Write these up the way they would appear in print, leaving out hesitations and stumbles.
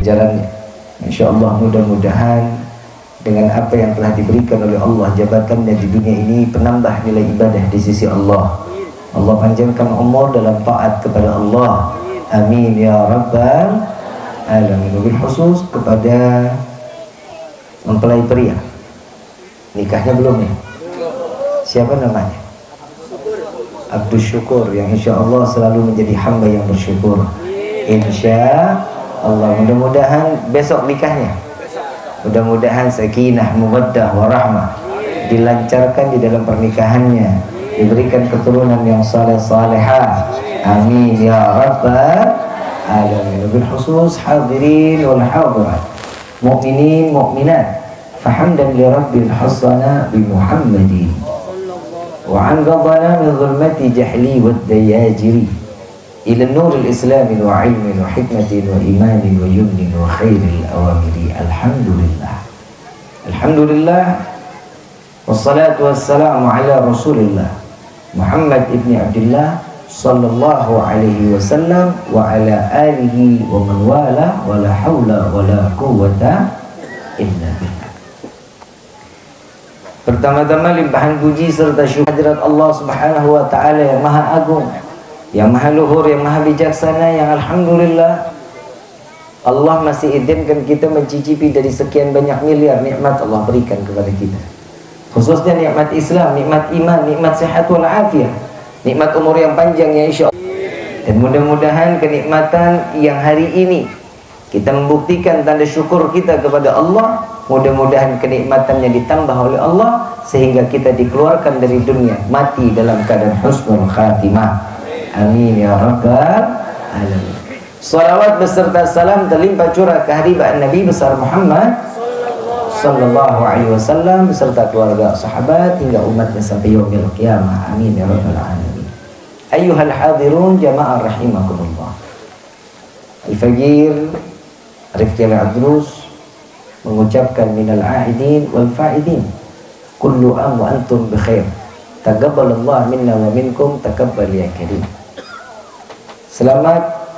jalannya. Insyaallah mudah-mudahan dengan apa yang telah diberikan oleh Allah jabatannya di dunia ini penambah nilai ibadah di sisi Allah. Allah panjangkan umur dalam taat kepada Allah. Amin ya rabbal alamin. Wabil khusus kepada mempelai pria. Nikahnya belum ya? Siapa namanya? Abdul Syukur, yang insya Allah selalu menjadi hamba yang bersyukur. Insya Allah, mudah-mudahan besok nikahnya. Mudah-mudahan sakinah, mawaddah, warahmah dilancarkan di dalam pernikahannya, diberikan keturunan yang saleh-salehah. Amin ya rabbal alamin. Bil khusus hadirin wal hadirat, mukminin mukminat, fahamdan li rabbil hasana bi Muhammadin wa an ghadana min zulmati jahli wad dayajiri ila nur al-islam wa ilmin wa hikmatin wa imanin wa yumnin wa khairil awamiri. Alhamdulillah, alhamdulillah, wassalatu wassalamu ala rasulillah Muhammad ibn Abdullah sallallahu alaihi wasallam wa ala alihi wa man wala wa la hawla wa la quwwata illa billah. Pertama-tama limpahan puji serta syukur hadirat Allah subhanahu wa ta'ala yang maha agung, yang maha luhur, yang maha bijaksana, yang alhamdulillah Allah masih izinkan kita mencicipi dari sekian banyak miliar nikmat Allah berikan kepada kita, khususnya nikmat Islam, nikmat iman, nikmat sehat wal afiat, nikmat umur yang panjang ya insya Allah. Dan mudah-mudahan kenikmatan yang hari ini kita membuktikan tanda syukur kita kepada Allah, mudah-mudahan kenikmatannya ditambah oleh Allah sehingga kita dikeluarkan dari dunia mati dalam keadaan husnul khatimah. Amin ya rabbal alamin. Salawat beserta salam terlimpah curah kehadiran Nabi besar Muhammad sallallahu alaihi wasallam beserta keluarga, sahabat hingga umatnya sampai yaumil qiyamah. Amin ya rabbal alamin. Ayyuhal hadirun jamaah rahimakumullah. Al-Fajir Rifqi al-Adrus mengucapkan minal a'idin wal fa'idin kullu am wa antum bi khair. Taqabbalallah minna wa minkum taqabbal ya karim. Selamat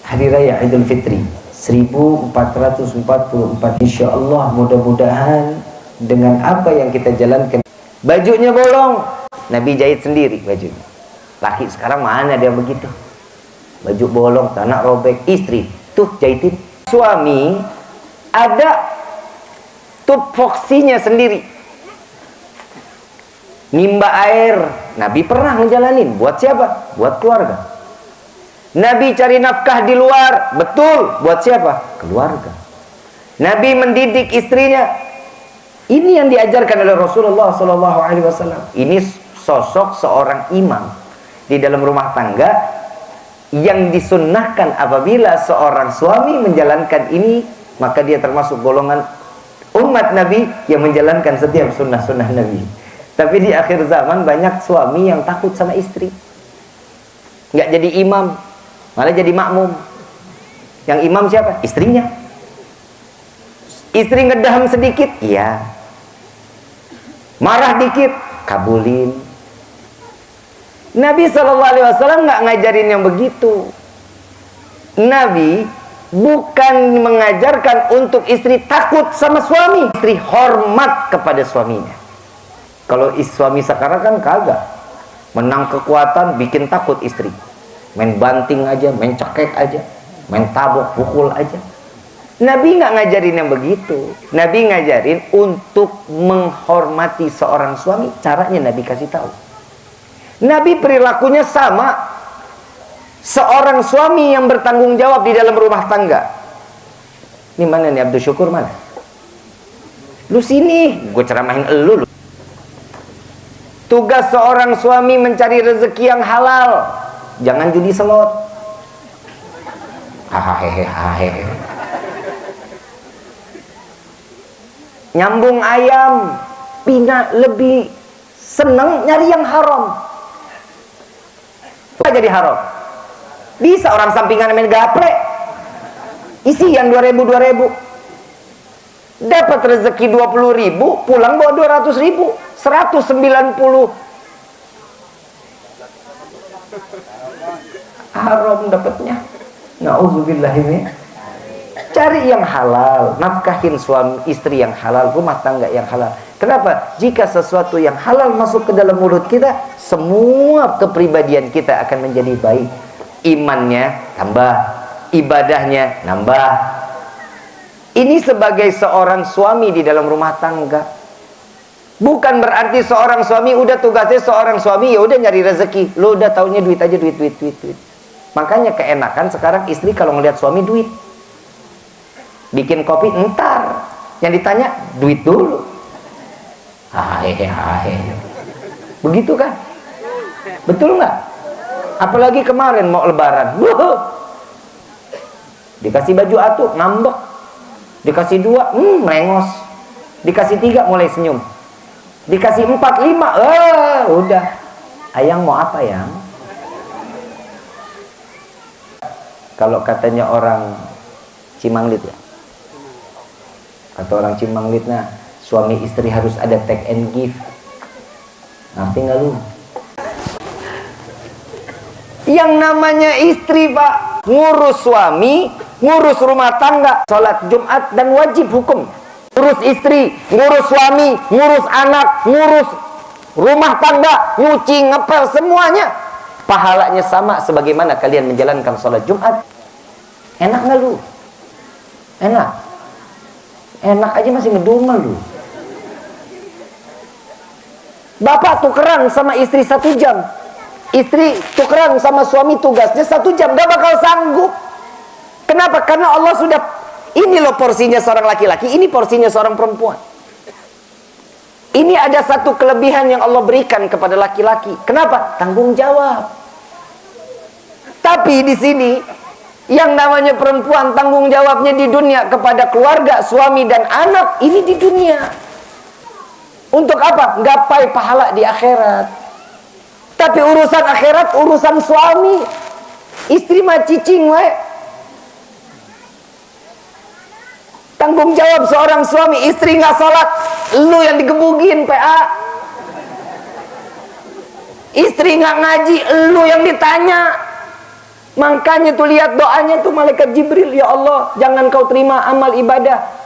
Hari Raya Idul Fitri 1444. Insyaallah mudah-mudahan dengan apa yang kita jalankan. Bajunya bolong, Nabi jahit sendiri bajunya. Laki sekarang mana dia begitu? Baju bolong, tanah robek, istri tuh jahitin. Suami ada tupoksinya sendiri. Nimba air, Nabi pernah ngejalanin. Buat siapa? Buat keluarga. Nabi cari nafkah di luar, betul. Buat siapa? Keluarga. Nabi mendidik istrinya. Ini yang diajarkan oleh Rasulullah SAW. Ini sosok seorang imam di dalam rumah tangga yang disunnahkan. Apabila seorang suami menjalankan ini, maka dia termasuk golongan umat Nabi yang menjalankan setiap sunnah-sunnah Nabi. Tapi di akhir zaman banyak suami yang takut sama istri, nggak jadi imam, malah jadi makmum. Yang imam siapa? Istrinya. Istri ngedaham sedikit, iya. Marah dikit, kabulin. Nabi SAW nggak ngajarin yang begitu. Nabi bukan mengajarkan untuk istri takut sama suami. Istri hormat kepada suaminya. Kalau suami sekarang kan kagak, menang kekuatan bikin takut istri, main banting aja, main cekek aja, main tabok pukul aja. Nabi nggak ngajarin yang begitu. Nabi ngajarin untuk menghormati seorang suami. Caranya Nabi kasih tahu. Nabi perilakunya sama. Seorang suami yang bertanggung jawab di dalam rumah tangga. Ini mana nih Abdul Syukur mana? Lu sini, gue ceramahin elu. Tugas seorang suami mencari rezeki yang halal. Jangan judi slot. Hahaha. Nyambung ayam, Pina lebih seneng nyari yang haram. Apa jadi haram? Bisa orang sampingan main gaplek, isian 2000. Dapat rezeki 20.000, pulang bawa 200.000, 190. Haram dapatnya. Nauzubillahi. Cari yang halal, nafkahin suami istri yang halal, rumah tangga yang halal. Kenapa? Jika sesuatu yang halal masuk ke dalam mulut kita, semua kepribadian kita akan menjadi baik. Imannya tambah, ibadahnya nambah. Ini sebagai seorang suami di dalam rumah tangga. Bukan berarti seorang suami udah tugasnya seorang suami ya udah nyari rezeki. Lo udah taunya duit aja, duit. Makanya keenakan sekarang istri kalau ngelihat suami duit. Bikin kopi entar, yang ditanya duit dulu. Hahe. Begitu kan? Betul nggak? Apalagi kemarin mau lebaran, dikasih baju atuh ngambek, dikasih 2 melengos, dikasih 3 mulai senyum, dikasih 4, 5 udah. Ayang mau apa yang? Kalau katanya orang Cimanglit ya, kata orang Cimanglit, nah suami istri harus ada take and give. Ngerti nggak lu? Yang namanya istri pak, ngurus suami, ngurus rumah tangga, sholat Jumat dan wajib hukum. Ngurus istri, ngurus suami, ngurus anak, ngurus rumah tangga, nyuci, ngepel, semuanya pahalanya sama sebagaimana kalian menjalankan sholat Jumat. Enak nggak lu? Enak aja masih ngedumel lu. Bapak tukeran sama istri 1 jam, istri tukeran sama suami tugasnya 1 jam, gak bakal sanggup. Kenapa? Karena Allah sudah, ini loh porsinya seorang laki-laki, ini porsinya seorang perempuan. Ini ada satu kelebihan yang Allah berikan kepada laki-laki. Kenapa? Tanggung jawab. Tapi di sini yang namanya perempuan tanggung jawabnya di dunia kepada keluarga, suami dan anak, ini di dunia. Untuk apa? Gapai pahala di akhirat. Tapi urusan akhirat, urusan suami. Istri mah cicing we. Tanggung jawab seorang suami, istri nggak sholat, lu yang digebugin PA. Istri nggak ngaji, lu yang ditanya. Makanya tuh lihat doanya tuh malaikat Jibril, ya Allah, jangan kau terima amal ibadah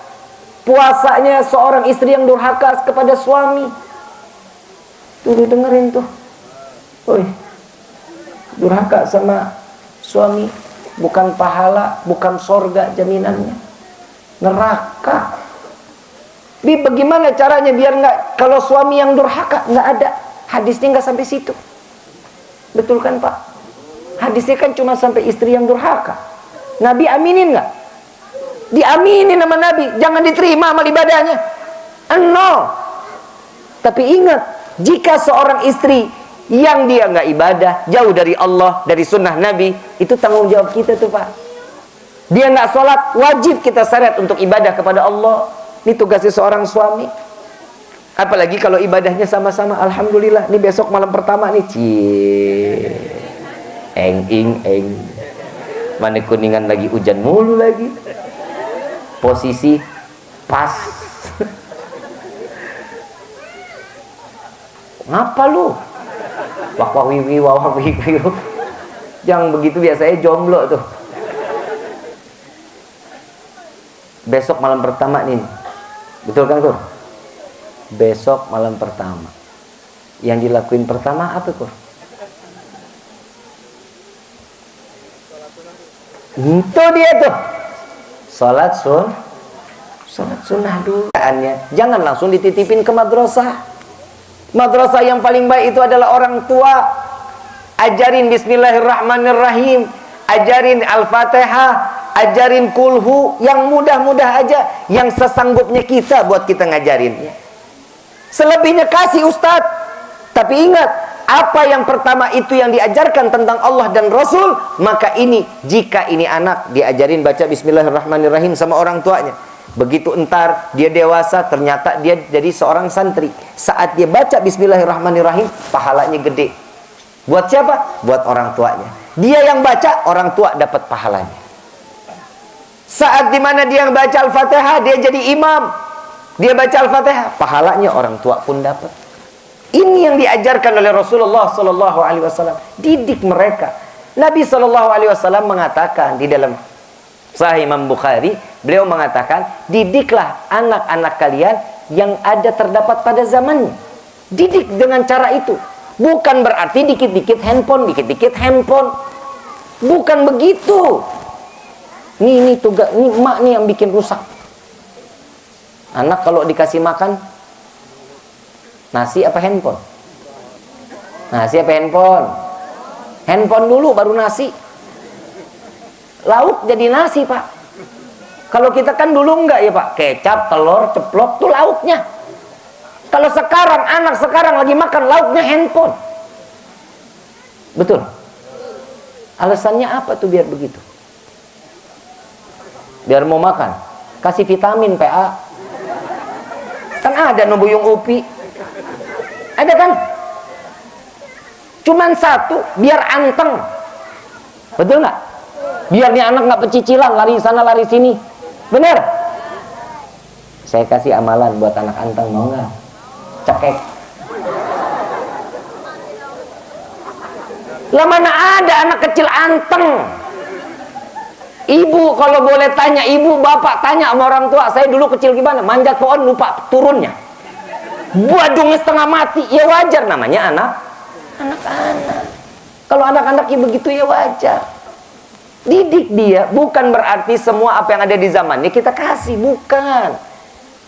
puasanya seorang istri yang durhaka kepada suami. Tuh dengerin tuh. Oi. Durhaka sama suami bukan pahala, bukan sorga jaminannya. Neraka. Bagaimana caranya biar nggak, kalau suami yang durhaka nggak ada, hadisnya nggak sampai situ. Betul kan Pak? Hadisnya kan cuma sampai istri yang durhaka. Nabi aminin nggak? Diaminin sama Nabi, jangan diterima amal ibadahnya. No. Tapi ingat, jika seorang istri yang dia nggak ibadah, jauh dari Allah, dari sunnah Nabi, itu tanggung jawab kita tuh Pak. Dia nggak sholat, wajib kita syarat untuk ibadah kepada Allah. Ini tugasnya seorang suami. Apalagi kalau ibadahnya sama-sama. Alhamdulillah, ini besok malam pertama nih. Eng. Mana Kuningan lagi hujan mulu lagi. Posisi pas. Ngapa lu? Wah. Jangan begitu, biasanya jomblo tuh. Besok malam pertama nih. Betul kan Kur? Besok malam pertama. Yang dilakuin pertama apa Kur? Itu dia tuh. Sholat sunnah dulu. Jangan langsung dititipin ke madrasah. Madrasah yang paling baik itu adalah orang tua. Ajarin bismillahirrahmanirrahim, ajarin al-fatihah, ajarin kulhu, yang mudah-mudah aja, yang sesanggupnya kita buat kita ngajarinnya. Selebihnya kasih ustadz. Tapi ingat, apa yang pertama itu yang diajarkan tentang Allah dan Rasul, maka ini, jika ini anak diajarin baca bismillahirrahmanirrahim sama orang tuanya, begitu entar dia dewasa, ternyata dia jadi seorang santri, saat dia baca bismillahirrahmanirrahim, pahalanya gede. Buat siapa? Buat orang tuanya. Dia yang baca, orang tua dapat pahalanya. Saat dimana dia baca Al-Fatihah, dia jadi imam, dia baca Al-Fatihah, pahalanya orang tua pun dapat. Ini yang diajarkan oleh Rasulullah Sallallahu Alaihi Wasallam. Didik mereka. Nabi Sallallahu Alaihi Wasallam mengatakan di dalam Sahih Imam Bukhari, beliau mengatakan, didiklah anak-anak kalian yang ada terdapat pada zamannya. Didik dengan cara itu. Bukan berarti dikit-dikit handphone, dikit-dikit handphone. Bukan begitu. Ini tugas, ini emak nih yang bikin rusak. Anak kalau dikasih makan nasi apa handphone? Nasi apa handphone? Handphone dulu baru nasi. Lauk jadi nasi, Pak. Kalau kita kan dulu enggak ya, Pak. Kecap, telur, ceplok tuh lauknya. Kalau sekarang, anak sekarang lagi makan lauknya handphone. Betul? Alasannya apa tuh biar begitu? Biar mau makan. Kasih vitamin, PA. Kan ada nubuyung upi. Ada kan? Cuman satu, biar anteng. Betul nggak? Biar nih anak nggak pecicilan, lari sana lari sini. Bener? Saya kasih amalan buat anak anteng, mau nggak? Cekek. Lah mana ada anak kecil anteng? Ibu kalau boleh tanya, ibu bapak tanya sama orang tua, saya dulu kecil gimana? Manjat pohon lupa turunnya. Badungnya setengah mati, ya wajar namanya anak-anak. Kalau anak-anak ya begitu ya wajar. Didik dia, bukan berarti semua apa yang ada di zamannya kita kasih, bukan.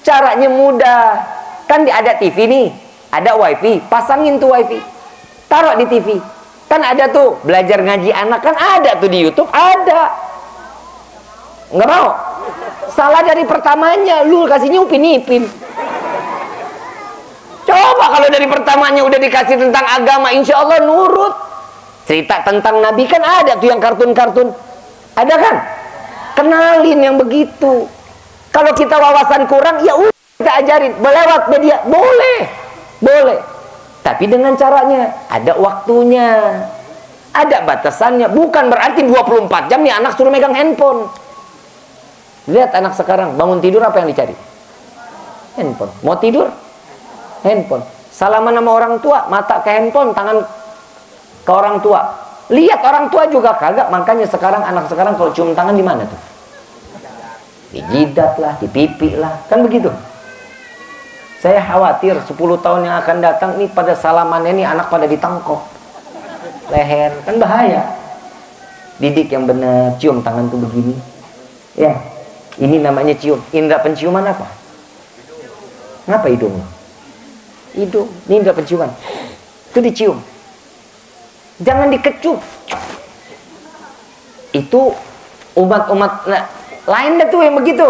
Caranya mudah. Kan ada TV nih, ada wifi, pasangin tuh wifi, taruh di TV. Kan ada tuh belajar ngaji anak, kan ada tuh di YouTube, ada. Nggak mau? Salah dari pertamanya, lu kasihnya upin-ipin. Coba kalau dari pertamanya udah dikasih tentang agama, insya Allah nurut. Cerita tentang Nabi kan ada tuh yang kartun-kartun. Ada kan? Kenalin yang begitu. Kalau kita wawasan kurang, ya udah kita ajarin. Lewat media, boleh. Boleh. Tapi dengan caranya, ada waktunya. Ada batasannya. Bukan berarti 24 jam nih anak suruh megang handphone. Lihat anak sekarang, bangun tidur apa yang dicari? Handphone. Mau tidur? Handphone. Salaman sama orang tua, mata ke handphone, tangan ke orang tua. Lihat orang tua juga kagak. Makanya sekarang anak sekarang kalau cium tangan di mana tuh? Di jidat lah, di pipi lah, kan begitu. Saya khawatir 10 tahun yang akan datang nih pada salamannya nih anak pada ditangkok leher, kan bahaya. Didik yang benar, cium tangan tuh begini. Ya, ini namanya cium. Indra penciuman apa? Ngapa hidung? Hidung, ini indra penciuman. Itu dicium. Jangan dikecup. Itu umat-umat lain dah tuh yang begitu.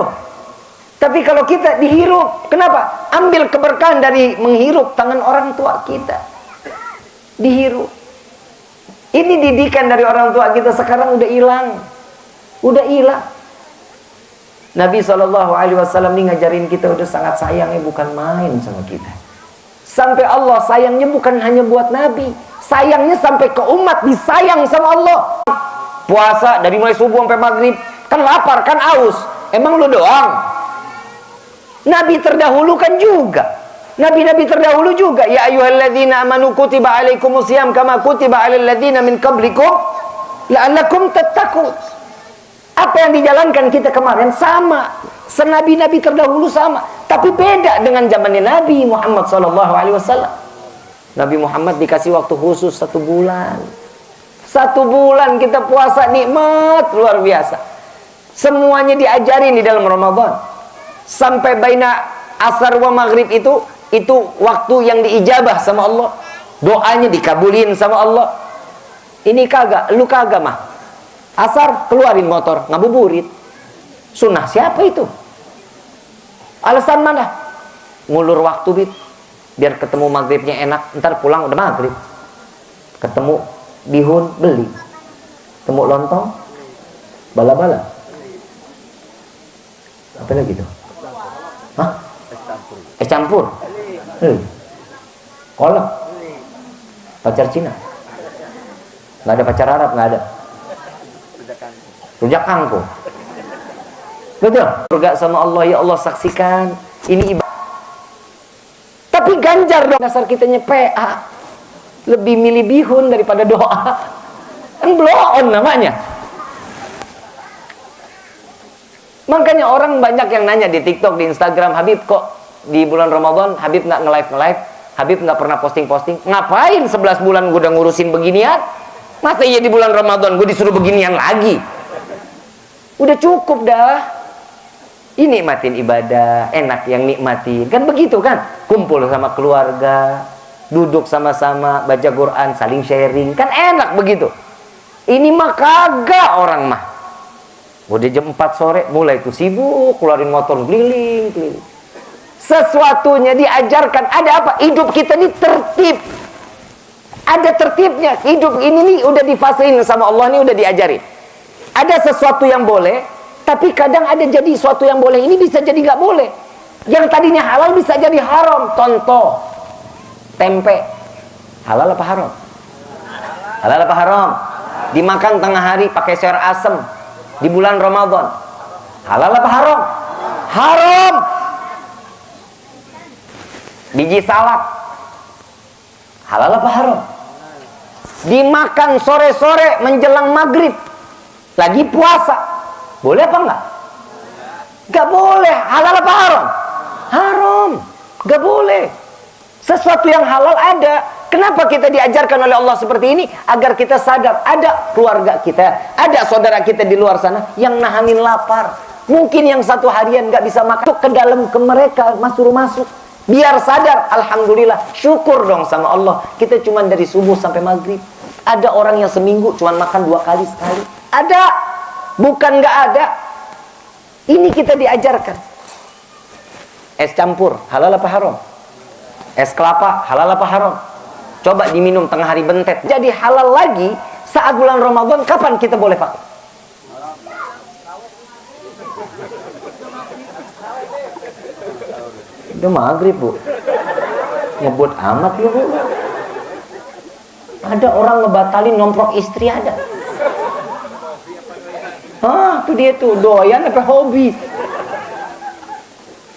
Tapi kalau kita dihirup, kenapa? Ambil keberkahan dari menghirup tangan orang tua kita. Dihirup. Ini didikan dari orang tua kita sekarang udah hilang. Udah hilang. Nabi SAW ini ngajarin kita udah sangat sayangnya, bukan main sama kita. Sampai Allah sayangnya bukan hanya buat Nabi. Sayangnya sampai ke umat disayang sama Allah. Puasa dari mulai subuh sampai maghrib, kan lapar, kan aus. Emang lu doang? Nabi terdahulu kan juga. Nabi-nabi terdahulu juga. Ya ayyuhalladzina amanu kutiba alaikumusiyam kama kutiba alal ladzina min qablikum la'allakum tattaqun. Apa yang dijalankan kita kemarin sama. Senabi-nabi terdahulu sama. Tapi beda dengan zamannya Nabi Muhammad SAW. Nabi Muhammad dikasih waktu khusus 1 bulan. 1 bulan kita puasa, nikmat luar biasa. Semuanya diajarin di dalam Ramadan. Sampai baina asar wa maghrib itu waktu yang diijabah sama Allah. Doanya dikabulin sama Allah. Ini kagak, lu kagak mah. Asar keluarin motor, ngabuburit. Sunnah siapa itu? Alasan mana? Ngulur waktu bit. Biar ketemu maghribnya enak, ntar pulang udah maghrib. Ketemu bihun, beli. Ketemu lontong, bala-bala. Apa lagi tuh? Hah? Es campur. Kolak. Pacar Cina. Nggak ada pacar Arab, nggak ada. Rujak kangkung. Betul? Surga sama Allah, ya Allah saksikan. Ini ibadah. Tapi ganjar dong. Dasar kitanya PA. Lebih milih bihun daripada doa. Kan blow on namanya. Makanya orang banyak yang nanya di TikTok, di Instagram, Habib kok di bulan Ramadan Habib nggak nge-live, Habib nggak pernah posting-posting. Ngapain 11 bulan gue udah ngurusin beginian? Masa iya di bulan Ramadan gue disuruh beginian lagi? Udah cukup dah. Ini nikmatin ibadah, enak yang nikmatin. Kan begitu kan? Kumpul sama keluarga, duduk sama-sama, baca Quran, saling sharing. Kan enak begitu. Ini mah kagak orang mah. Udah jam 4 sore mulai tuh sibuk keluarin motor keliling. Sesuatunya diajarkan. Ada apa? Hidup kita ini tertib. Ada tertibnya. Hidup ini nih udah difasein sama Allah, nih udah diajarin. Ada sesuatu yang boleh, tapi kadang ada jadi sesuatu yang boleh ini bisa jadi nggak boleh. Yang tadinya halal bisa jadi haram. Contoh, tempe. Halal apa haram? Halal apa haram? Dimakan tengah hari pakai sayur asem di bulan Ramadan. Halal apa haram? Haram. Biji salak. Halal apa haram? Dimakan sore-sore menjelang maghrib. Lagi puasa. Boleh apa enggak? Enggak boleh. Halal apa haram? Haram. Enggak boleh. Sesuatu yang halal ada. Kenapa kita diajarkan oleh Allah seperti ini? Agar kita sadar ada keluarga kita, ada saudara kita di luar sana yang nahanin lapar. Mungkin yang satu harian nggak bisa makan, ke dalam ke mereka masuk. Biar sadar, alhamdulillah, syukur dong sama Allah. Kita cuma dari subuh sampai maghrib. Ada orang yang seminggu cuma makan 2 kali sekali. Ada, bukan nggak ada. Ini kita diajarkan. Es campur, halal apa haram? Es kelapa, halal apa haram? Coba diminum tengah hari bentet. Jadi halal lagi saat bulan Ramadan. Kapan kita boleh pakai? Udah maghrib, Bu. Nyebut amat lu, Bu. Ada orang ngebatalin nomprok istri ada. Hah, itu dia tuh doyan apa hobi.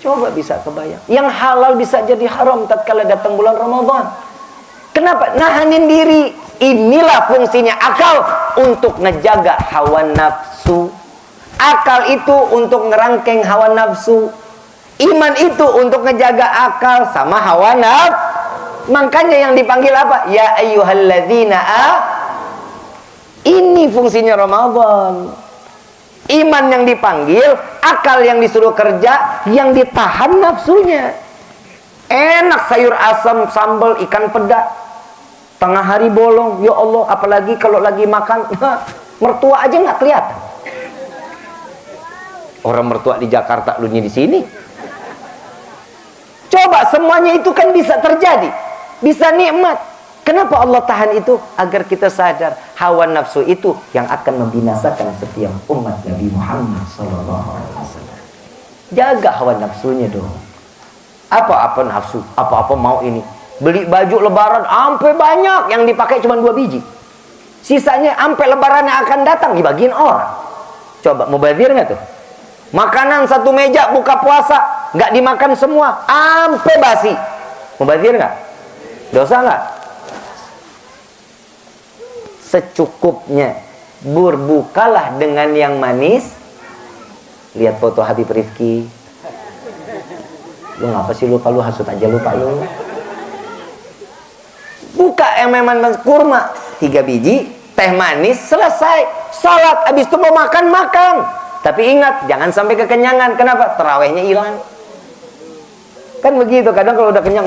Coba bisa kebayang. Yang halal bisa jadi haram tatkala datang bulan Ramadan. Kenapa? Nahanin diri. Inilah fungsinya akal untuk ngejaga hawa nafsu. Akal itu untuk ngerangkeng hawa nafsu. Iman itu untuk ngejaga akal sama hawa nafsu. Makanya yang dipanggil apa? Ya ayyuhalladzina Ini fungsinya Ramadan. Iman yang dipanggil, akal yang disuruh kerja, yang ditahan nafsunya. Enak sayur asam, sambal, ikan peda. Tengah hari bolong, ya Allah, apalagi kalau lagi makan, mertua aja nggak kelihatan. Orang mertua di Jakarta, lu nya di sini. Coba semuanya itu kan bisa terjadi, bisa nikmat. Kenapa Allah tahan itu? Agar kita sadar hawa nafsu itu yang akan membinasakan setiap umat Nabi Muhammad SAW. Jaga hawa nafsunya dong. Apa-apa nafsu, apa-apa mau ini. Beli baju lebaran sampai banyak, yang dipakai cuma 2 biji. Sisanya sampai lebaran yang akan datang dibagiin orang. Coba mubazir nggak tuh? Makanan satu meja buka puasa nggak dimakan semua, sampai basi. Mubazir nggak? Dosa nggak? Secukupnya. Berbukalah dengan yang manis. Lihat foto Habib Rifki. Lu ngapa sih lu, kalau hasut aja lu Pak lu. Buka yang memang kurma 3 biji, teh manis, selesai. Salat, habis itu mau makan. Tapi ingat, jangan sampai kekenyangan. Kenapa? Terawihnya hilang. Kan begitu, kadang kalau udah kenyang,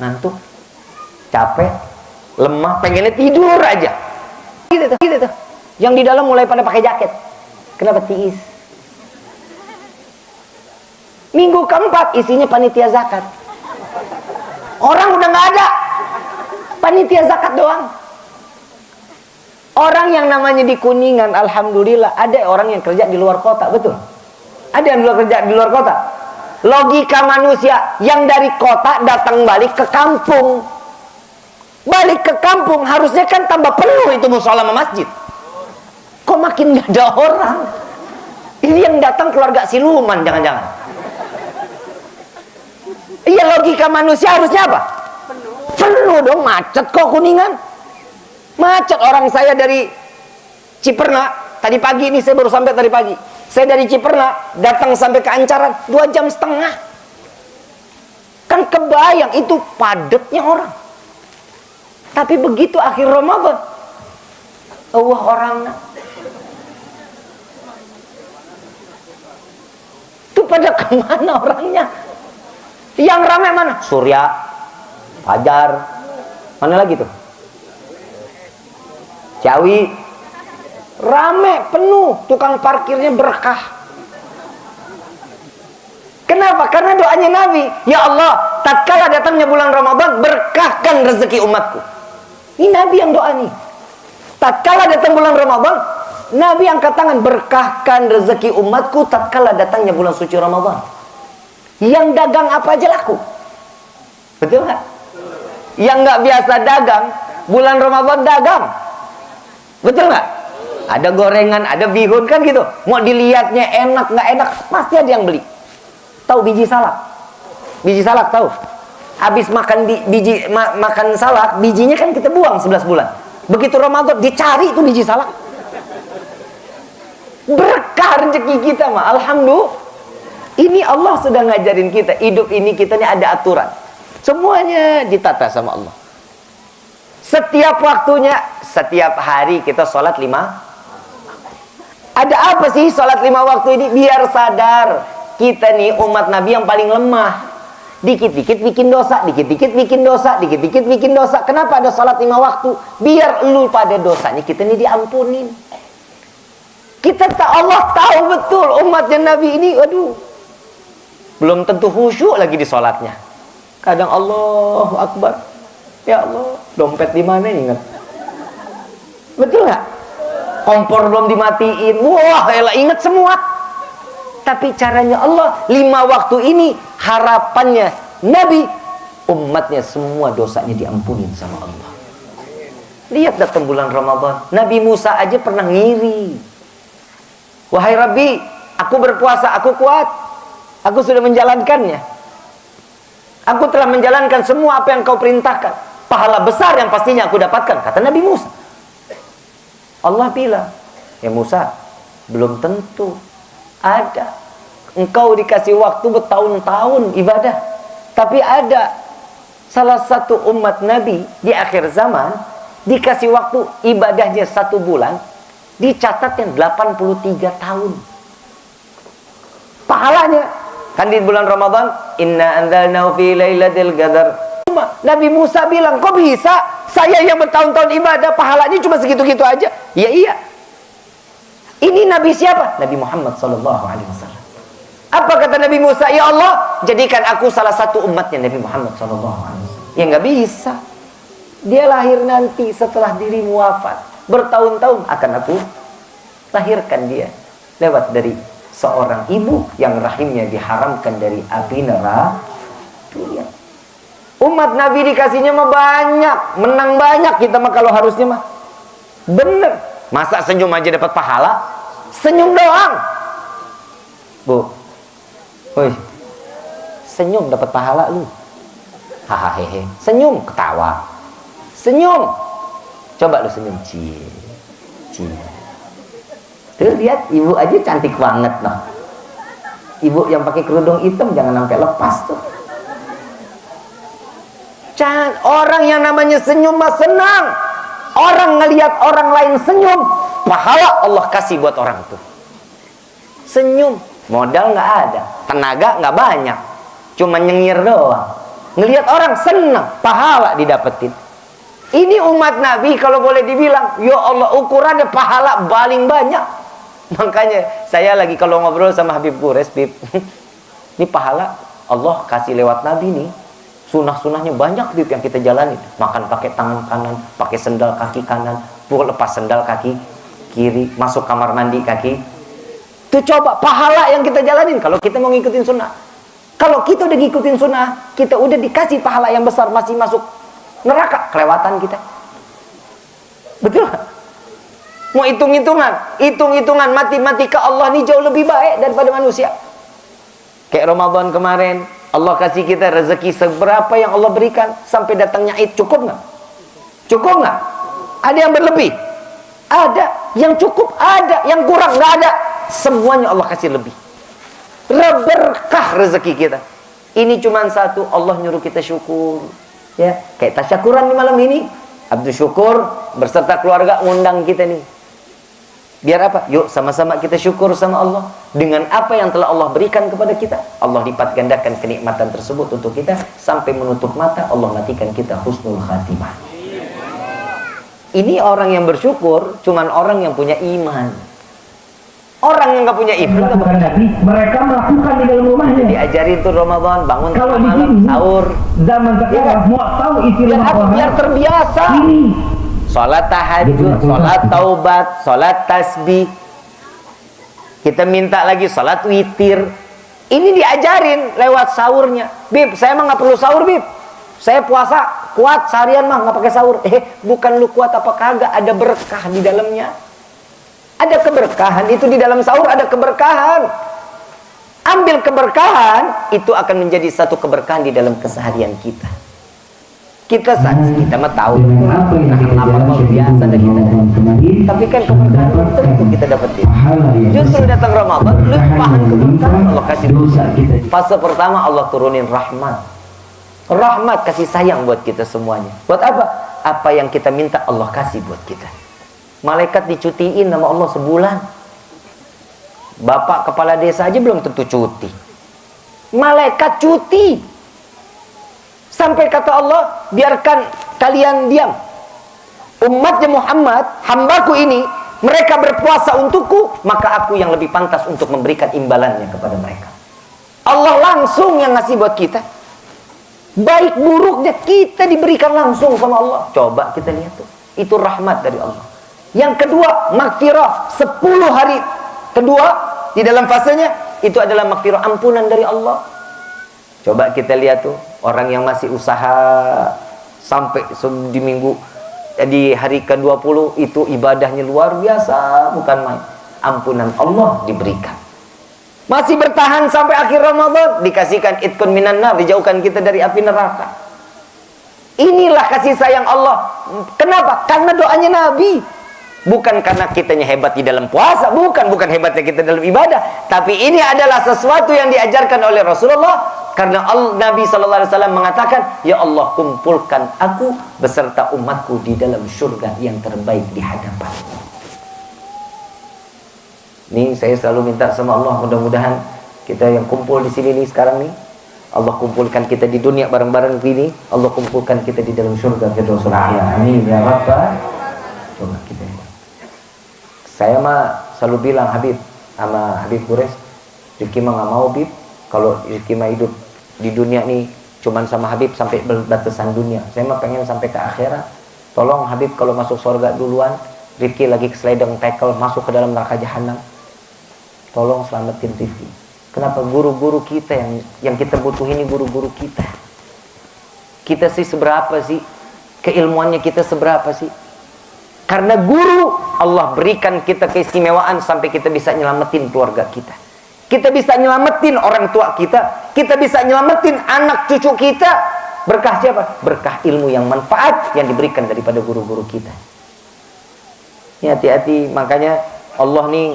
ngantuk, capek, lemah, pengennya tidur aja. Gitu tuh. Yang di dalam mulai pada pakai jaket. Kenapa? Tiis. Minggu keempat isinya panitia zakat. Orang udah nggak ada, panitia zakat doang. Orang yang namanya di Kuningan, alhamdulillah, ada orang yang kerja di luar kota, betul? Ada yang kerja di luar kota. Logika manusia, yang dari kota datang balik ke kampung. Balik ke kampung, harusnya kan tambah penuh itu musola sama masjid. Kok makin nggak ada orang? Ini yang datang keluarga siluman, jangan-jangan. Iya, logika manusia harusnya apa? Penuh dong, macet kok Kuningan. Macet. Orang saya dari Ciperna, tadi pagi ini saya baru sampai tadi pagi. Saya dari Ciperna datang sampai ke Ancaran 2,5 jam. Kan kebayang itu padatnya orang. Tapi begitu akhir Ramadan, orangnya itu pada kemana orangnya? Yang ramai mana? Surya, Fajar, mana lagi tuh? Ciawi, rame, penuh, tukang parkirnya berkah. Kenapa? Karena doanya Nabi, ya Allah, tatkala datangnya bulan Ramadan, berkahkan rezeki umatku. Ini Nabi yang doa nih. Tatkala datang bulan Ramadan, Nabi angkat tangan, berkahkan rezeki umatku tatkala datangnya bulan suci Ramadan. Yang dagang apa aja laku. Betul nggak? Yang nggak biasa dagang, bulan Ramadan dagang. Betul nggak? Ada gorengan, ada bihun, kan gitu. Mau dilihatnya enak nggak enak, pasti ada yang beli. Tahu biji salak? Biji salak tahu? Habis makan makan salak, bijinya kan kita buang 11 bulan. Begitu Ramadan dicari itu biji salak. Berkah rezeki kita mah, alhamdulillah. Ini Allah sudah ngajarin kita, hidup ini kita ini ada aturan. Semuanya ditata sama Allah. Setiap waktunya, setiap hari kita sholat 5. Ada apa sih sholat 5 waktu ini? Biar sadar kita nih umat Nabi yang paling lemah. Dikit-dikit bikin dosa, dikit-dikit bikin dosa, dikit-dikit bikin dosa. Kenapa ada sholat 5 waktu? Biar lu pada dosanya kita nih diampunin. Allah tahu betul umatnya Nabi ini, aduh, belum tentu khusyuk lagi di sholatnya. Kadang Allahu Akbar, ya Allah, dompet di mana ingat? Betul nggak? Kompor belum dimatiin, wah, elah ingat semua. Tapi caranya Allah 5 waktu ini harapannya Nabi umatnya semua dosanya diampunin sama Allah. Lihat datang bulan Ramadan, Nabi Musa aja pernah ngiri. Wahai Rabbi, aku berpuasa, aku kuat. Aku sudah menjalankannya. Aku telah menjalankan semua apa yang kau perintahkan. Pahala besar yang pastinya aku dapatkan, kata Nabi Musa. Allah bilang, ya Musa, belum tentu. Ada. Engkau dikasih waktu bertahun-tahun ibadah. Tapi ada salah satu umat Nabi di akhir zaman, dikasih waktu ibadahnya 1 bulan, dicatatnya 83 tahun. Pahalanya kan di bulan Ramadan, inna anzalnahu fi lailatul qadar. Nabi Musa bilang, kok bisa saya yang bertahun-tahun ibadah pahalanya cuma segitu-gitu aja? Ya iya. Ini Nabi siapa? Nabi Muhammad sallallahu alaihi wasallam. Apa kata Nabi Musa? Ya Allah, jadikan aku salah satu umatnya Nabi Muhammad sallallahu alaihi wasallam. Ya nggak bisa. Dia lahir nanti setelah dirimu wafat. Bertahun-tahun akan aku lahirkan dia lewat dari seorang ibu yang rahimnya diharamkan dari api neraka. Umat Nabi dikasihnya mah banyak, menang banyak. Kita mah kalau harusnya mah bener. Masa senyum aja dapat pahala? Senyum doang, Bu. Woi, senyum dapat pahala lu. Hahaha, senyum ketawa, senyum. Coba lu senyum, cie. Tuh lihat, ibu aja cantik banget noh. Ibu yang pakai kerudung hitam jangan sampai lepas tuh. Orang yang namanya senyum mah senang. Orang ngelihat orang lain senyum, pahala Allah kasih buat orang tuh. Senyum, modal nggak ada, tenaga nggak banyak, cuma nyengir doang. Ngelihat orang senang, pahala didapetin. Ini umat Nabi kalau boleh dibilang, ya Allah ukurannya pahala paling banyak. Makanya saya lagi kalau ngobrol sama Habib Qures, Bib, ini pahala Allah kasih lewat Nabi nih. Sunah-sunahnya banyak, Bib, yang kita jalani. Makan pakai tangan kanan, pakai sendal kaki kanan, lepas sendal kaki kiri, masuk kamar mandi kaki. Tuh coba pahala yang kita jalanin kalau kita mau ngikutin sunnah. Kalau kita udah ngikutin sunnah, kita udah dikasih pahala yang besar, masih masuk neraka, kelewatan kita. Betul. Mau hitung-hitungan matematika Allah ini jauh lebih baik daripada manusia. Kayak Ramadan kemarin, Allah kasih kita rezeki seberapa yang Allah berikan sampai datangnya Id, cukup nggak? Cukup nggak? Ada yang berlebih? Ada. Yang cukup ada, yang kurang nggak ada. Semuanya Allah kasih lebih. Berkah rezeki kita. Ini cuma satu, Allah nyuruh kita syukur. Ya, kayak tasyakuran di malam ini. Abdul Syukur berserta keluarga ngundang kita nih. Biar apa? Yuk sama-sama kita syukur sama Allah dengan apa yang telah Allah berikan kepada kita. Allah lipat gandakan kenikmatan tersebut untuk kita sampai menutup mata Allah matikan kita husnul khatimah. Ini orang yang bersyukur cuman orang yang punya iman. Orang yang nggak punya iman mereka melakukan di dalam rumahnya. Diajarin tuh Ramadan, bangun kalau malam, sahur. Zaman sekarang mau tahu isi rumah biar terbiasa. Salat tahajud, salat taubat, salat tasbih. Kita minta lagi salat witir. Ini diajarin lewat sahurnya. Bib, saya mah nggak perlu sahur, Bib. Saya puasa kuat seharian mah nggak pakai sahur. Bukan lu kuat apa kagak, ada berkah di dalamnya. Ada keberkahan itu di dalam sahur, ada keberkahan. Ambil keberkahan, itu akan menjadi satu keberkahan di dalam keseharian kita. Kita mah tahu amal biasa dan kita. Tapi kan keberkahan belum tentu kita dapetin. Justru datang Ramadan, limpahan keberkahan Allah kasih. Fase pertama Allah turunin rahmat. Rahmat kasih sayang buat kita semuanya. Buat apa? Apa yang kita minta Allah kasih buat kita. Malaikat dicutiin sama Allah sebulan. Bapak kepala desa aja belum tentu cuti. Malaikat cuti. Sampai kata Allah, biarkan kalian diam. Umatnya Muhammad, hambaku ini, mereka berpuasa untukku, maka aku yang lebih pantas untuk memberikan imbalannya kepada mereka. Allah langsung yang ngasih buat kita. Baik buruknya kita diberikan langsung sama Allah. Coba kita lihat tuh. Itu rahmat dari Allah. Yang kedua, maghfirah 10 hari. Kedua, di dalam fasenya, itu adalah maghfirah, ampunan dari Allah. Coba kita lihat tuh, orang yang masih usaha sampai di minggu, di hari ke-20 itu ibadahnya luar biasa, bukan main. Ampunan Allah diberikan. Masih bertahan sampai akhir Ramadan, dikasihkan itqun minan nar, dijauhkan kita dari api neraka. Inilah kasih sayang Allah. Kenapa? Karena doanya Nabi. Bukan karena kitanya hebat di dalam puasa, bukan hebatnya kita dalam ibadah, tapi ini adalah sesuatu yang diajarkan oleh Rasulullah. Karena Nabi SAW mengatakan, ya Allah kumpulkan aku beserta umatku di dalam surga yang terbaik di hadapanmu. Nih saya selalu minta sama Allah, mudah-mudahan kita yang kumpul di sini nih sekarang nih, Allah kumpulkan kita di dunia bareng-bareng gini, Allah kumpulkan kita di dalam surga Firdaus A'la. Amin ya Rabbal. Coba kita. Saya mah selalu bilang sama Habib Quraisy, Rifki mah nggak mau Bib, kalau Rifki mah hidup di dunia nih cuman sama Habib sampai batasan dunia. Saya mah pengen sampai ke akhirat. Tolong Habib kalau masuk surga duluan, Rifki lagi kesliding tackle masuk ke dalam neraka jahanam. Tolong selamatin Rifki. Kenapa? Guru-guru kita yang kita butuh ini guru-guru kita. Kita sih seberapa sih? Keilmuannya kita seberapa sih? Karena guru Allah berikan kita keistimewaan sampai kita bisa nyelamatin keluarga kita. Kita bisa nyelamatin orang tua kita. Kita bisa nyelamatin anak cucu kita. Berkah siapa? Berkah ilmu yang manfaat yang diberikan daripada guru-guru kita. Ini hati-hati. Makanya Allah nih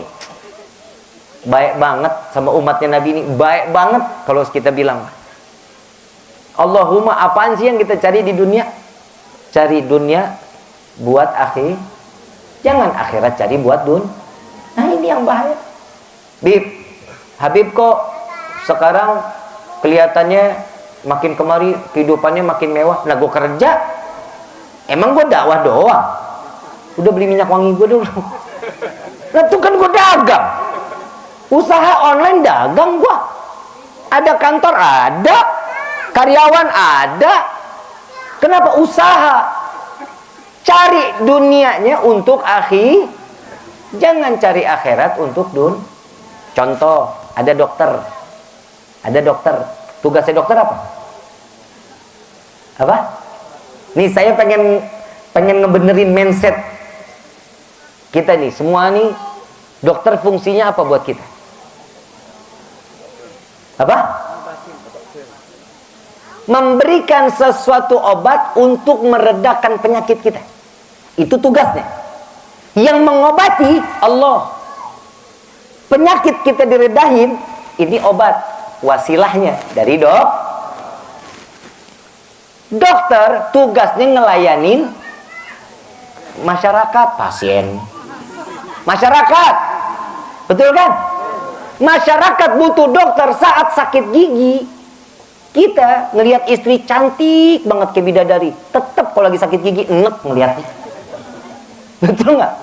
baik banget sama umatnya Nabi ini. Baik banget kalau kita bilang. Allahumma apaan sih yang kita cari di dunia? Cari dunia buat akhir. Jangan akhirat cari buat Nah ini yang bahaya. Habib kok sekarang kelihatannya makin kemari kehidupannya makin mewah. Nah gue kerja, emang gue dakwah doang. Udah beli minyak wangi gue dulu. Nah tuh kan gue dagang, usaha online dagang gue. Ada kantor ada, karyawan ada. Kenapa? Usaha. Cari dunianya untuk akhir, jangan cari akhirat untuk Contoh, ada dokter. Tugasnya dokter apa? Nih saya pengen ngebenerin mindset Kita nih, semua nih, dokter fungsinya apa buat kita? Apa? Memberikan sesuatu obat untuk meredakan penyakit kita. Itu tugasnya. Yang mengobati Allah. Penyakit kita diredahin, ini obat. Wasilahnya dari dokter tugasnya ngelayanin masyarakat, pasien. Masyarakat. Betul kan? Masyarakat butuh dokter saat sakit gigi. Kita ngelihat istri cantik banget kayak bidadari, tetap kalau lagi sakit gigi enek ngelihatnya. Betul nggak?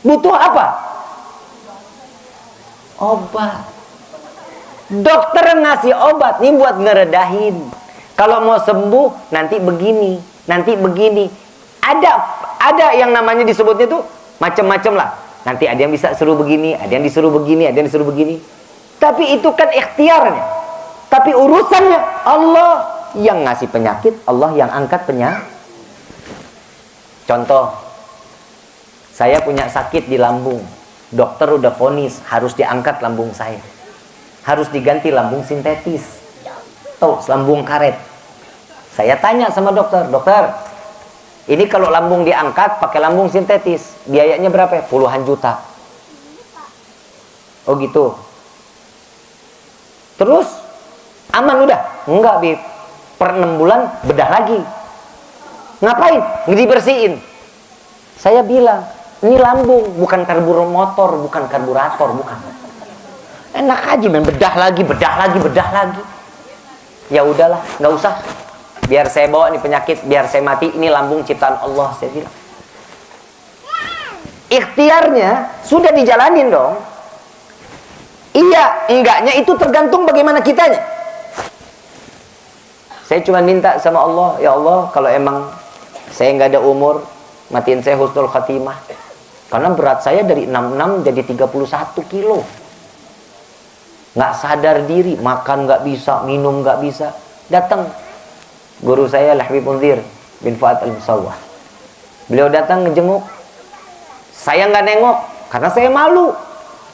Butuh apa? Obat. Dokter ngasih obat nih buat ngeredahin. Kalau mau sembuh nanti begini, nanti begini. Ada yang namanya disebutnya tuh macam-macam lah. Nanti ada yang bisa suruh begini, ada yang disuruh begini, ada yang disuruh begini. Tapi itu kan ikhtiarnya. Tapi urusannya Allah yang ngasih penyakit, Allah yang angkat penyakit. Contoh, saya punya sakit di lambung. Dokter udah vonis harus diangkat lambung saya. Harus diganti lambung sintetis. Tuh, lambung karet. Saya tanya sama dokter, dokter, ini kalau lambung diangkat pakai lambung sintetis, biayanya berapa? Puluhan juta. Oh gitu. Terus aman udah? Enggak, Bib. Per 6 bulan bedah lagi. Ngapain? Dibersihin. Saya bilang, ini lambung, bukan karburator motor, bukan karburator, bukan. Enak aja main bedah lagi, bedah lagi, bedah lagi. Ya udahlah, nggak usah. Biar saya bawa nih penyakit, biar saya mati, ini lambung ciptaan Allah, saya bilang. Ikhtiarnya sudah dijalanin dong. Iya, enggaknya itu tergantung bagaimana kitanya. Saya cuma minta sama Allah, ya Allah, kalau emang saya nggak ada umur, matiin saya husnul khatimah. Karena berat saya dari 66 jadi 31 kilo. Nggak sadar diri, makan nggak bisa, minum nggak bisa. Datang guru saya Habib Munzir bin Fuad Al-Musawwah. Beliau datang ngejenguk. Saya nggak nengok karena saya malu.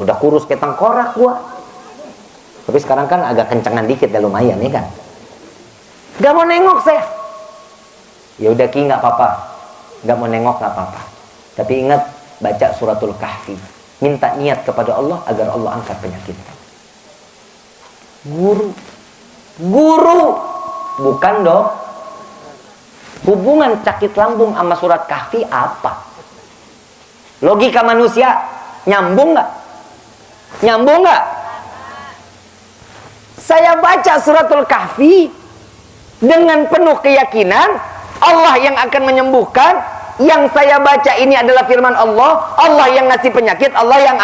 Udah kurus kayak tengkorak gua. Tapi sekarang kan agak kencengan dikit, dah lumayan ya kan. Gak mau nengok saya. Ya udah Ki, nggak apa-apa. Gak mau nengok nggak apa-apa. Tapi ingat baca suratul Kahfi. Minta niat kepada Allah agar Allah angkat penyakit. Guru, bukan dong. Hubungan sakit lambung sama surat Kahfi apa? Logika manusia nyambung nggak? Nyambung nggak? Saya baca suratul Kahfi dengan penuh keyakinan Allah yang akan menyembuhkan. Yang saya baca ini adalah firman Allah. Allah yang ngasih penyakit, Allah yang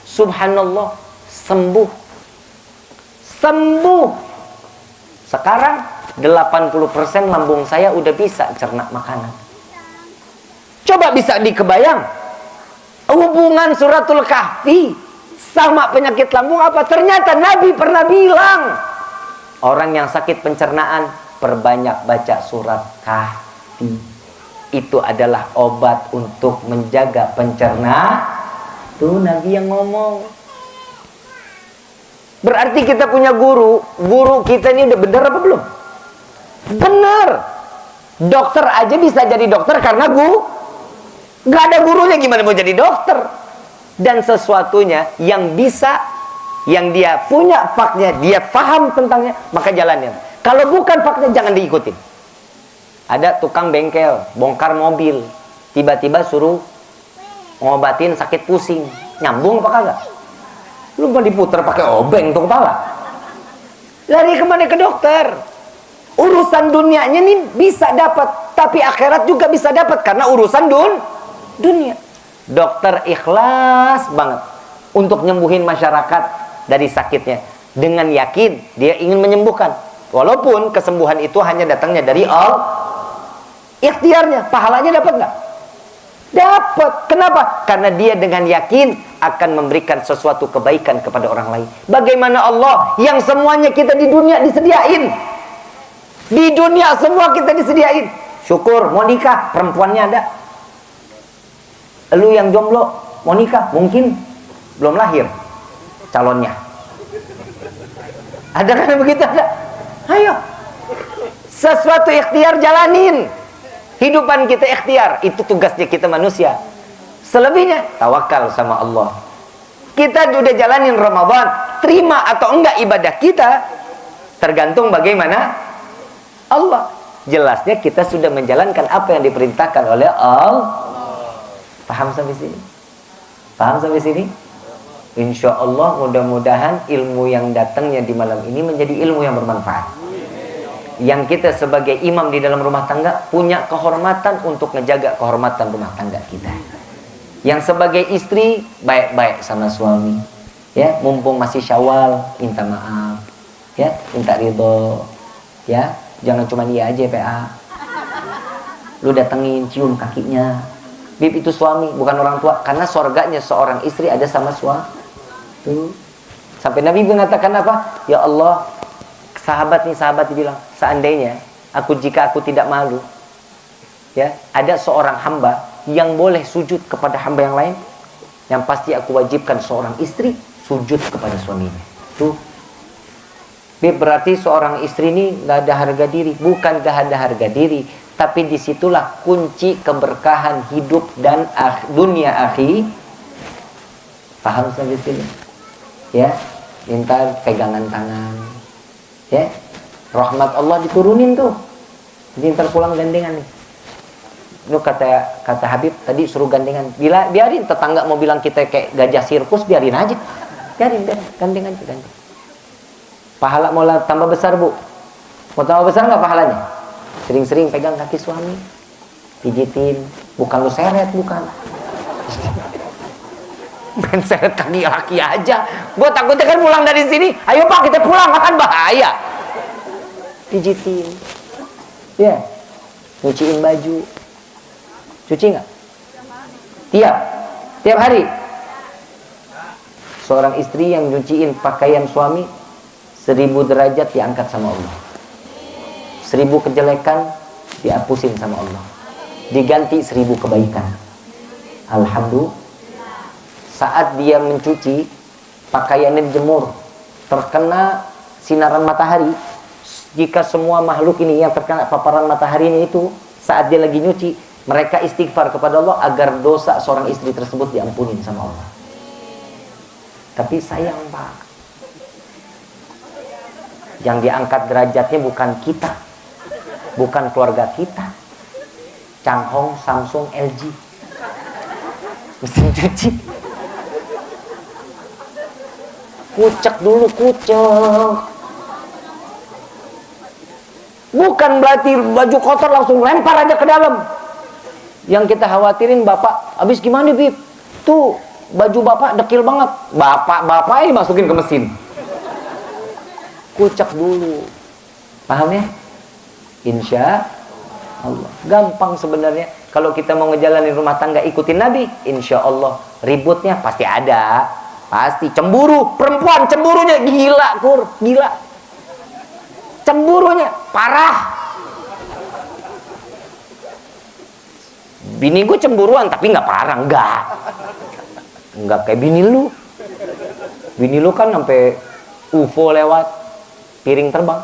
subhanallah, sembuh. Sembuh. Sekarang 80% lambung saya udah bisa cerna makanan. Coba bisa dikebayang hubungan suratul Kahfi sama penyakit lambung apa? Ternyata Nabi pernah bilang, orang yang sakit pencernaan perbanyak baca surat Kahfi. Itu adalah obat untuk menjaga pencernaan. Tuh Nabi yang ngomong. Berarti kita punya guru. Guru kita ini udah benar apa belum? Benar. Dokter aja bisa jadi dokter karena gak ada gurunya, gimana mau jadi dokter? Dan sesuatunya yang bisa, yang dia punya faknya, dia paham tentangnya, maka jalannya. Kalau bukan faknya jangan diikutin. Ada tukang bengkel, bongkar mobil, tiba-tiba suruh ngobatin sakit pusing. Nyambung apa kagak? Lu mau diputer pakai obeng tuh kepala. Lari kemana? Ke dokter. Urusan dunianya nih bisa dapat, tapi akhirat juga bisa dapat karena urusan dunia. Dokter ikhlas banget untuk nyembuhin masyarakat dari sakitnya. Dengan yakin dia ingin menyembuhkan. Walaupun kesembuhan itu hanya datangnya dari Allah. Ikhtiarnya, pahalanya dapat nggak? Dapat. Kenapa? Karena dia dengan yakin akan memberikan sesuatu kebaikan kepada orang lain. Bagaimana Allah yang semuanya kita di dunia disediain? Di dunia semua kita disediain. Syukur, mau nikah, perempuannya ada. Lu yang jomblo mau nikah, mungkin belum lahir calonnya. Ada kan begitu? Ada. Ayo, sesuatu ikhtiar jalanin. Hidupan kita ikhtiar, itu tugasnya kita manusia. Selebihnya tawakal sama Allah. Kita sudah jalanin Ramadan, terima atau enggak ibadah kita tergantung bagaimana Allah. Jelasnya kita sudah menjalankan apa yang diperintahkan oleh Allah. Paham sampai sini? Paham sampai sini? Insya Allah mudah-mudahan ilmu yang datangnya di malam ini menjadi ilmu yang bermanfaat. Yang kita sebagai imam di dalam rumah tangga punya kehormatan untuk menjaga kehormatan rumah tangga kita. Yang sebagai istri baik-baik sama suami, ya, mumpung masih Syawal, minta maaf, ya, minta ridho, ya, jangan cuma dia aja PA. Lu datengin, cium kakinya. Bib, itu suami, bukan orang tua, karena surganya seorang istri ada sama suami. Tuh. Sampai Nabi mengatakan apa? Ya Allah, sahabat bilang, seandainya jika aku tidak malu, ya, ada seorang hamba yang boleh sujud kepada hamba yang lain, yang pasti aku wajibkan seorang istri sujud kepada suaminya. Tuh. Berarti seorang istri ini gak ada harga diri. Bukan gak ada harga diri, tapi disitulah kunci keberkahan hidup dan dunia akhi. Paham sampai sini? Ya, minta pegangan tangan. Ya, rahmat Allah diturunin tuh. Jadi ntar pulang gandengan nih. Lu kata Habib tadi suruh gandengan. Biarin tetangga mau bilang kita kayak gajah sirkus, biarin aja. Biarin, gandeng aja, gandeng. Pahala mau tambah besar, Bu. Mau tambah besar nggak pahalanya? Sering-sering pegang kaki suami, pijitin. Bukan lu seret, bukan. Main seret kaki laki aja. Gua takutnya kan pulang dari sini, ayo Pak kita pulang, kan bahaya. Pijitin. Ya. Nyuciin baju. Cuci nggak? Tiap hari. Seorang istri yang nyuciin pakaian suami, 1000 derajat diangkat sama Allah. 1000 kejelekan dihapusin sama Allah. Diganti 1000 kebaikan. Alhamdulillah. Saat dia mencuci, pakaiannya dijemur, terkena sinaran matahari. Jika semua makhluk ini yang terkena paparan mataharinya itu, saat dia lagi nyuci, mereka istighfar kepada Allah agar dosa seorang istri tersebut diampunin sama Allah. Tapi sayang Pak, yang diangkat derajatnya bukan kita, bukan keluarga kita. Changhong, Samsung, LG, mesin cuci. Kucek dulu, kucek. Bukan berarti baju kotor langsung lempar aja ke dalam. Yang kita khawatirin bapak, habis gimana Bib? Tuh baju bapak dekil banget. Bapak ini masukin ke mesin. Kucek dulu. Paham ya? Insya Allah. Gampang sebenarnya. Kalau kita mau ngejalanin rumah tangga ikutin Nabi, insya Allah ributnya pasti ada. Pasti cemburu, perempuan cemburunya gila, gila. Cemburunya parah. Bini gue cemburuan tapi nggak parah, nggak kayak bini lu. Bini lu kan sampai UFO lewat, piring terbang,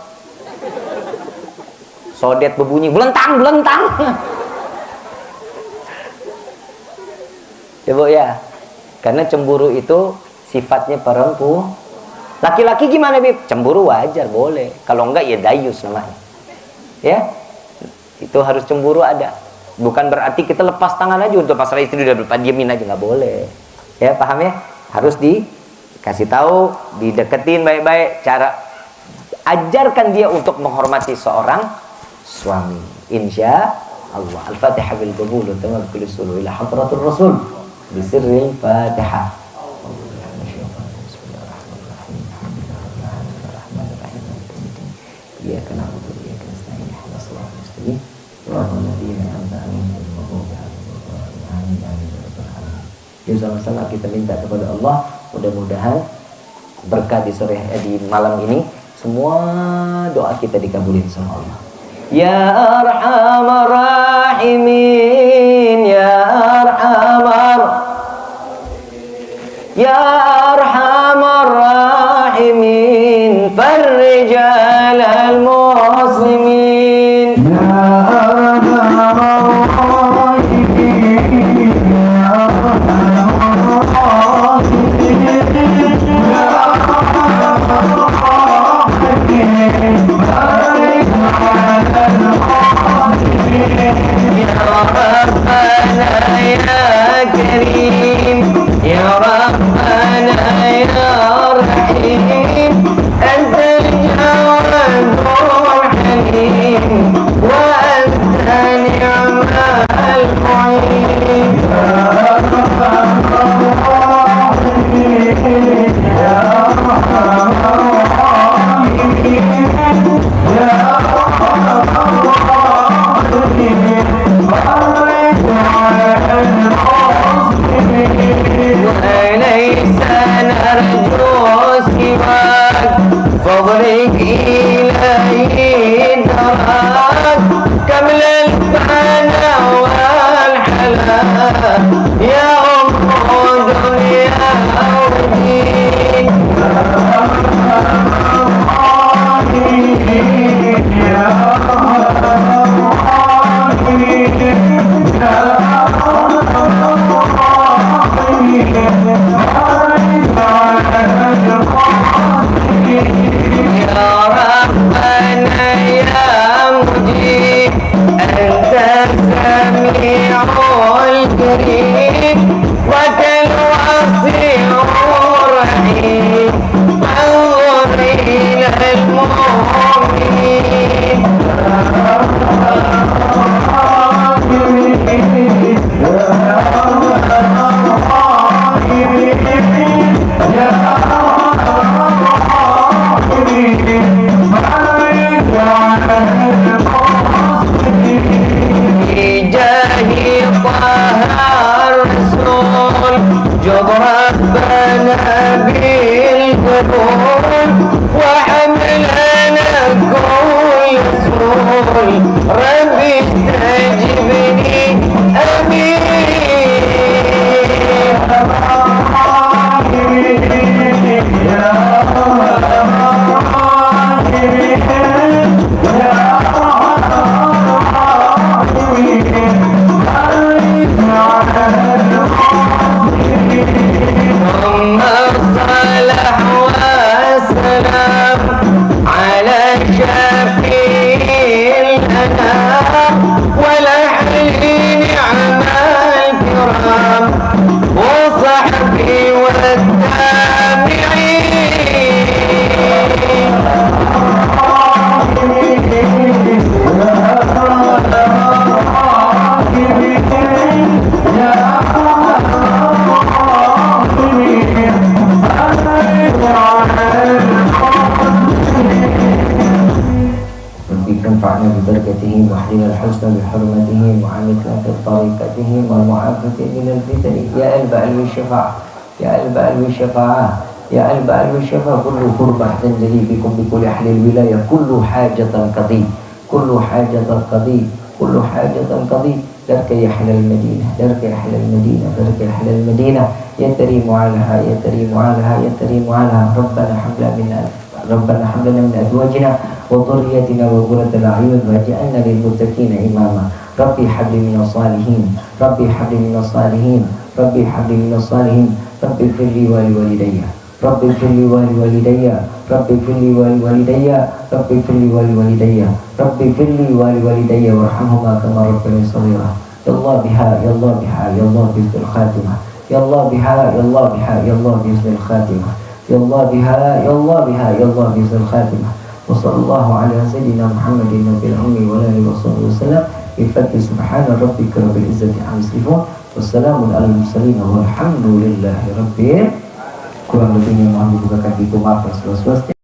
sodet berbunyi, belentang. Ya Bu ya, karena cemburu itu sifatnya perempuan. Laki-laki gimana Bib? Cemburu wajar, boleh. Kalau enggak ya dayus namanya. Ya, itu harus cemburu ada. Bukan berarti kita lepas tangan aja untuk masalah istri udah lupa, diemin aja, nggak boleh. Ya, paham ya? Harus dikasih tahu, dideketin baik-baik. Cara ajarkan dia untuk menghormati seorang suami. Insya Allah. Al-Fatihah bil qabul wa tawakkul sulu ila hadratur Rasul bisirril Fatihah. Ya kenapa ya kenapa Rasulullah mustaqim Yuk sama-sama kita minta kepada Allah, mudah-mudahan berkah di sore di malam ini semua doa kita dikabulin sama Allah. Ya Arhamar Rahimin, Ya Arhamar ببركتهم واحلنا الحسن بحرمتهم وعمتنا في طريقتهم والمعافاة من الفتن يا قلب قلب الشفاعة يا قلب قلب الشفاعة يا قلب قلب الشفاعة كل قربة تنجلي بكم بكل أهل الولاية كل حاجة قضي كل حاجة قضي كل حاجة قضي درك يا أهل المدينة درك يا أهل المدينة درك يا أهل المدينة يا تريم علىها يا تريم علىها يا تريم علىها ربنا حملا منا ربنا حملنا من أزواجنا وذريتنا وقرة الأعين واجعلنا للمتقين إماما ربي حبل من الصالحين ربي حبل من الصالحين ربي حبل من الصالحين ربي اغفر لي ولوالدي ربي اغفر لي ولوالدي ربي اغفر لي ولوالدي ربي اغفر لي ولوالدي ربي اغفر لي ولوالدي وارحمهما كما ربياني صغيرا يا الله بها يا الله بها يا الله بحسن الخاتمة يا الله بها يا الله بها يا الله بحسن الخاتمة يا الله بها يا الله بها يا الله بحسن الخاتمة وصلى الله على سيدنا محمد النبي الأمي وعلى آله وصحبه وسلم بفضل سبحان ربك رب العزة عما يصفون والسلام على المرسلين والحمد لله رب العالمين. Kurang lebihnya mohon dibukakan pintu maaf dan seluas-luasnya.